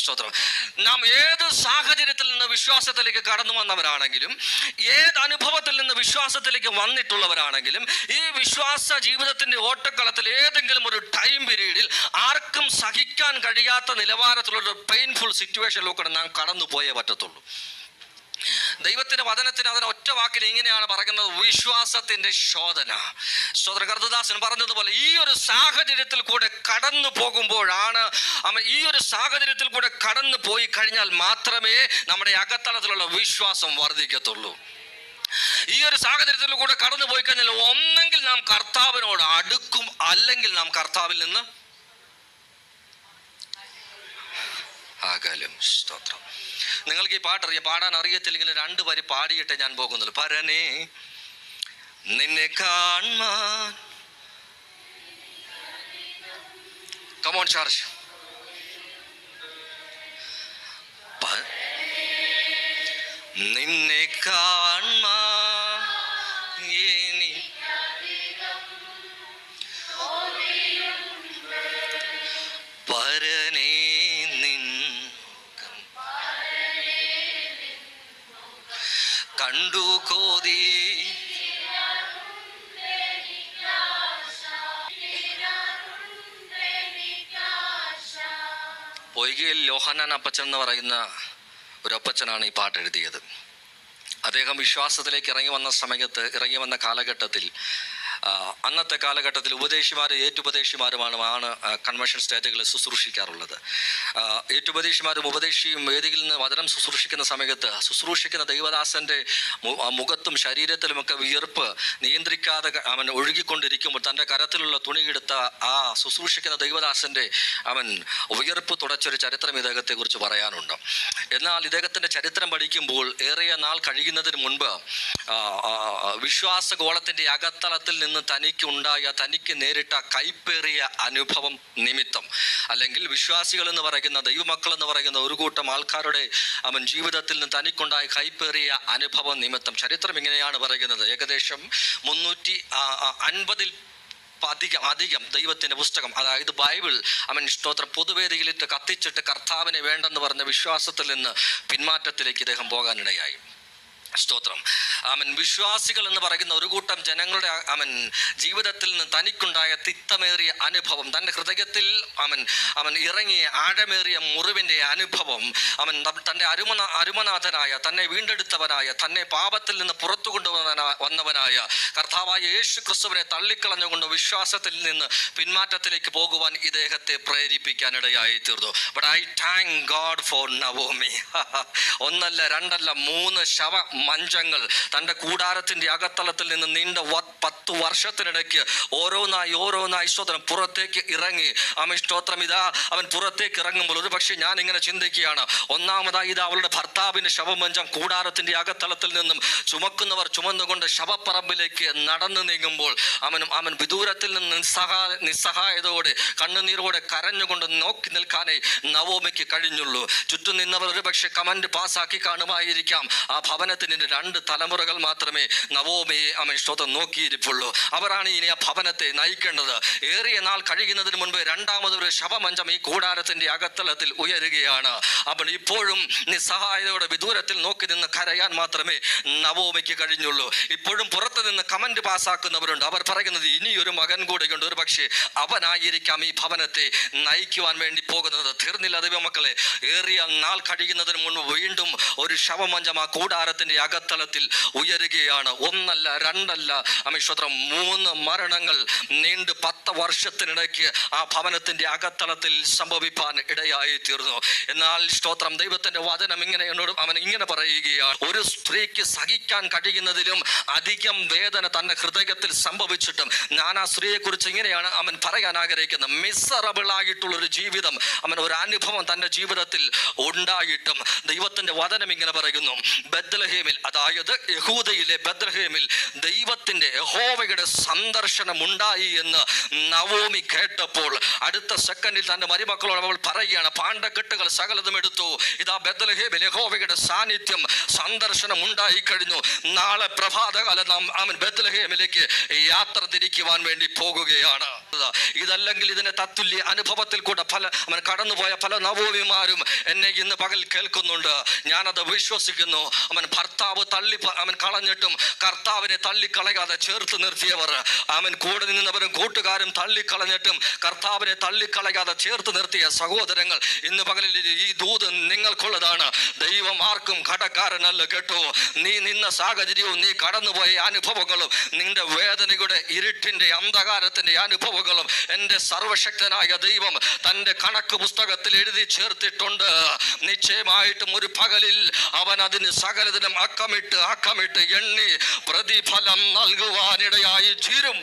സ്തോത്രം. നാം ഏത് സാഹചര്യത്തിൽ നിന്ന് വിശ്വാസത്തിലേക്ക് കടന്നു വന്നവരാണെങ്കിലും, ഏത് അനുഭവത്തിൽ നിന്ന് വിശ്വാസത്തിലേക്ക് വന്നിട്ടുള്ളവരാണെങ്കിലും, ഈ വിശ്വാസ ജീവിതത്തിന്റെ ഓട്ടക്കളത്തിൽ ഏതെങ്കിലും ഒരു ടൈം പീരീഡിൽ ആർക്കും സഹിക്കാൻ കഴിയാത്ത നിലവാരത്തിലുള്ള പെയിൻഫുൾ സിറ്റുവേഷനിലൂടെ നാം കടന്നു പോയേ പറ്റത്തുള്ളൂ. ദൈവത്തിന്റെ വചനത്തിന് അതിന് ഒറ്റ വാക്കിൽ ഇങ്ങനെയാണ് പറയുന്നത്: വിശ്വാസത്തിന്റെ ശോധന. സ്തോത്രം. കർത്തദാസൻ പറഞ്ഞതുപോലെ ഈ ഒരു സാഹചര്യത്തിൽ കൂടെ കടന്നു പോകുമ്പോഴാണ്, ഈ ഒരു സാഹചര്യത്തിൽ കൂടെ കടന്നു പോയി കഴിഞ്ഞാൽ മാത്രമേ നമ്മുടെ അകത്തളത്തിലുള്ള വിശ്വാസം വർദ്ധിക്കത്തുള്ളൂ. ഈ ഒരു സാഹചര്യത്തിൽ കൂടെ കടന്നു പോയി കഴിഞ്ഞാൽ ഒന്നെങ്കിൽ നാം കർത്താവിനോട് അടുക്കും, അല്ലെങ്കിൽ നാം കർത്താവിൽ നിന്ന് അകലും. സ്തോത്രം. നിങ്ങൾക്ക് ഈ പാട്ടറിയാം, പാടാൻ അറിയത്തില്ലെങ്കിൽ 2 വരി പാടിയിട്ടേ ഞാൻ പോകുന്നുള്ളൂ. പരനേ നിന്നെ കാണാൻ. Come on church. നിന്നെ കാണാൻ ഇനി പരനേ കണ്ടു കോതി പൊയ്കയിൽ യോഹന്നാൻ അപ്പച്ചൻ എന്ന് പറയുന്ന ഒരു അപ്പച്ചനാണ് ഈ പാട്ട് എഴുതിയത്. അദ്ദേഹം വിശ്വാസത്തിലേക്ക് ഇറങ്ങി വന്ന കാലഘട്ടത്തിൽ, അന്നത്തെ കാലഘട്ടത്തിൽ ഉപദേശിമാരും ഏറ്റുപദേശിമാരുമാണ് കൺവെൻഷൻ സ്റ്റേജുകളിൽ ശുശ്രൂഷിക്കാറുള്ളത്. ഏറ്റുപദേശിമാരും ഉപദേശിയും വേദിയിൽ നിന്ന് വചനം ശുശ്രൂഷിക്കുന്ന സമയത്ത് ശുശ്രൂഷിക്കുന്ന ദൈവദാസന്റെ മുഖത്തും ശരീരത്തിലുമൊക്കെ വിയർപ്പ് നിയന്ത്രിക്കാതെ അവൻ ഒഴുകിക്കൊണ്ടിരിക്കുമ്പോൾ തൻ്റെ കരത്തിലുള്ള തുണിയെടുത്ത ആ ശുശ്രൂഷിക്കുന്ന ദൈവദാസന്റെ അവൻ വിയർപ്പ് തുടച്ചൊരു ചരിത്രം ഇദ്ദേഹത്തെ കുറിച്ച് പറയാനുണ്ട്. എന്നാൽ ഇദ്ദേഹത്തിന്റെ ചരിത്രം പഠിക്കുമ്പോൾ ഏറിയ നാൾ കഴിയുന്നതിന് മുൻപ് വിശ്വാസഗോളത്തിന്റെ അകത്തളത്തിൽ നിന്ന് തനിക്ക് നേരിട്ട കൈപ്പേറിയ അനുഭവം നിമിത്തം, അല്ലെങ്കിൽ വിശ്വാസികൾ എന്ന് പറയുന്ന ദൈവമക്കൾ എന്ന് പറയുന്ന ഒരു കൂട്ടം ആൾക്കാരുടെ അവൻ ജീവിതത്തിൽ നിന്ന് തനിക്കുണ്ടായ കൈപ്പേറിയ അനുഭവം നിമിത്തം ചരിത്രം ഇങ്ങനെയാണ് പറയുന്നത്. ഏകദേശം 350 അധികം ദൈവത്തിന്റെ പുസ്തകം, അതായത് ബൈബിൾ സ്തോത്രം പൊതുവേദിയിലിട്ട് കത്തിച്ചിട്ട് കർത്താവിനെ വേണ്ടെന്ന് പറഞ്ഞ വിശ്വാസത്തിൽ നിന്ന് പിന്മാറ്റത്തിലേക്ക് ഇദ്ദേഹം പോകാനിടയായി. സ്തോത്രം. വിശ്വാസികൾ എന്ന് പറയുന്ന ഒരു കൂട്ടം ജനങ്ങളുടെ ജീവിതത്തിൽ നിന്ന് തനിക്കുണ്ടായ തിക്തമേറിയ അനുഭവം, തൻ്റെ ഹൃദയത്തിൽ ഇറങ്ങിയ ആഴമേറിയ മുറിവിൻ്റെ അനുഭവം, തൻ്റെ അരുമനാഥനായ, തന്നെ വീണ്ടെടുത്തവനായ, തന്നെ പാപത്തിൽ നിന്ന് പുറത്തു കൊണ്ടുവന്നവനായ കർത്താവായ യേശു ക്രിസ്തുവിനെ തള്ളിക്കളഞ്ഞുകൊണ്ട് വിശ്വാസത്തിൽ നിന്ന് പിന്മാറ്റത്തിലേക്ക് പോകുവാൻ ഇദ്ദേഹത്തെ പ്രേരിപ്പിക്കാനിടയായി തീർന്നു. But I thank God for Naomi. 1 അല്ല 2 അല്ല 3 ശവ മഞ്ചങ്ങൾ തൻ്റെ കൂടാരത്തിന്റെ അകത്തളത്തിൽ നിന്ന് നീണ്ട 10 വർഷത്തിനിടയ്ക്ക് ഓരോന്നായി സ്തോത്രം പുറത്തേക്ക് ഇറങ്ങി. സ്തോത്രം. ഇതാ അവൻ പുറത്തേക്ക് ഇറങ്ങുമ്പോൾ ഒരു പക്ഷേ ഞാൻ ഇങ്ങനെ ചിന്തിക്കുകയാണ്, ഒന്നാമതായി ഇതാ അവളുടെ ഭർത്താവിന്റെ ശവമഞ്ചം കൂടാരത്തിന്റെ അകത്തളത്തിൽ നിന്നും ചുമക്കുന്നവർ ചുമന്നുകൊണ്ട് ശവപ്പറമ്പിലേക്ക് നടന്നു നീങ്ങുമ്പോൾ അവൻ വിദൂരത്തിൽ നിന്ന് നിസ്സഹായതയോടെ കണ്ണുനീരോടെ കരഞ്ഞുകൊണ്ട് നോക്കി നിൽക്കാനേ നവോമിക്ക് കഴിഞ്ഞുള്ളൂ. ചുറ്റും നിന്നവർ ഒരു പക്ഷെ കമന്റ് പാസ്സാക്കി കാണുമായിരിക്കാം, ആ ഭവനത്തിന് 2 തലമുറകൾ മാത്രമേ നവോമിയെ സ്തോത്രം നോക്കിയിരിപ്പുള്ളൂ. അവരാണ് ഇനി ആ ഭവനത്തെ നയിക്കേണ്ടത്. ഏറിയ നാൾ കഴിയുന്നതിന് മുൻപ് രണ്ടാമതൊരു ശവമഞ്ചം ഈ കൂടാരത്തിന്റെ അകത്തളത്തിൽ ഉയരുകയാണ്. അവൻ ഇപ്പോഴും നിസ്സഹായതയോടെ വിദൂരത്തിൽ നോക്കി നിന്ന് കരയാൻ മാത്രമേ നവോമിക്ക് കഴിഞ്ഞുള്ളൂ. ഇപ്പോഴും പുറത്തു നിന്ന് കമന്റ് പാസ്സാക്കുന്നവരുണ്ട്. അവർ പറയുന്നത് ഇനിയൊരു മകൻ കൂടെയുണ്ട്, ഒരു പക്ഷേ അവനായിരിക്കാം ഈ ഭവനത്തെ നയിക്കുവാൻ വേണ്ടി പോകുന്നത്. തീർന്നില്ല ദൈവമക്കളെ. ഏറിയ നാൾ കഴിയുന്നതിന് മുൻപ് വീണ്ടും ഒരു ശവമഞ്ചം ആ കൂടാരത്തിന്റെ അകത്തളത്തിൽ ഉയരുകയാണ്. 1 അല്ല 2 അല്ല 3 മരണങ്ങൾ നീണ്ട് 10 വർഷത്തിനിടയ്ക്ക് ആ ഭവനത്തിന്റെ അകത്തളത്തിൽ സംഭവിപ്പാൻ ഇടയായി തീർന്നു. എന്നാൽ സ്തോത്രം, ദൈവത്തിന്റെ വചനം ഇങ്ങനെ പറയുകയാണ്, ഒരു സ്ത്രീക്ക് സഹിക്കാൻ കഴിയുന്നതിലും അധികം വേദന തന്റെ ഹൃദയത്തിൽ സംഭവിച്ചിട്ടും ഞാൻ ആ സ്ത്രീയെ കുറിച്ച് ഇങ്ങനെയാണ് പറയാൻ ആഗ്രഹിക്കുന്നത്. മിസറബിൾ ആയിട്ടുള്ളൊരു ജീവിതം, ഒരു അനുഭവം തന്റെ ജീവിതത്തിൽ ഉണ്ടായിട്ടും ദൈവത്തിന്റെ വചനം ഇങ്ങനെ പറയുന്നു, ബത്ലഹേമിൽ, അതായത് യഹൂദയിലെ ബത്ലഹേമിൽ ദൈവത്തിന്റെ യഹോവയുടെ സന്ദർശനം ഉണ്ടായി എന്ന് നവോമി കേട്ടപ്പോൾ അടുത്ത സെക്കൻഡിൽ തന്റെ മരുമക്കളോട് അവൾ പറയുകയാണ്, പാണ്ടക്കെട്ടുകൾ സകലതും എടുത്തു, ഇതാ ബത്ലഹേമിൽ യഹോവയുടെ സാന്നിധ്യം സന്ദർശനം ഉണ്ടായി കഴിഞ്ഞു. നാളെ പ്രഭാതകാലം നാം ബത്ലഹേമിലേക്ക് യാത്ര തിരിക്കുവാൻ വേണ്ടി പോകുകയാണ്. ഇതല്ലെങ്കിൽ ഇതിനെ തത്തുല്യ അനുഭവത്തിൽ കൂടെ അവൻ കടന്നുപോയ പല നവോമിമാരും എന്നെ ഇന്ന് പകൽ കേൾക്കുന്നുണ്ട്. ഞാനത് വിശ്വസിക്കുന്നു. ഭർത്താവ് അവൻ കളഞ്ഞിട്ടും കർത്താവിനെ തള്ളിക്കളയാതെ ചേർത്ത് നിർത്തിയവർ, കൂടെ നിന്നവരും കൂട്ടുകാരും തള്ളിക്കളഞ്ഞിട്ടും കർത്താവിനെ തള്ളിക്കളയാതെ ചേർത്ത് നിർത്തിയ സഹോദരങ്ങൾ, ഇന്ന് പകലിൽ ഈ ദൂത് നിങ്ങൾക്കുള്ളതാണ്. ദൈവം ആർക്കും കടക്കാരനല്ല കേട്ടോ. നീ നിന്ന സാഹചര്യവും നീ കടന്നുപോയ അനുഭവങ്ങളും നിന്റെ വേദനയുടെ ഇരുട്ടിന്റെ അന്ധകാരത്തിന്റെ അനുഭവങ്ങളും എൻ്റെ സർവശക്തനായ ദൈവം തൻ്റെ കണക്ക് പുസ്തകത്തിൽ എഴുതി ചേർത്തിട്ടുണ്ട്. നിശ്ചയമായിട്ടും ഒരു പകലിൽ അവൻ അതിന് സകലതിനും അക്കമിട്ട് എണ്ണി പ്രതിഫലം നൽകുവാനിടയായി തീരും.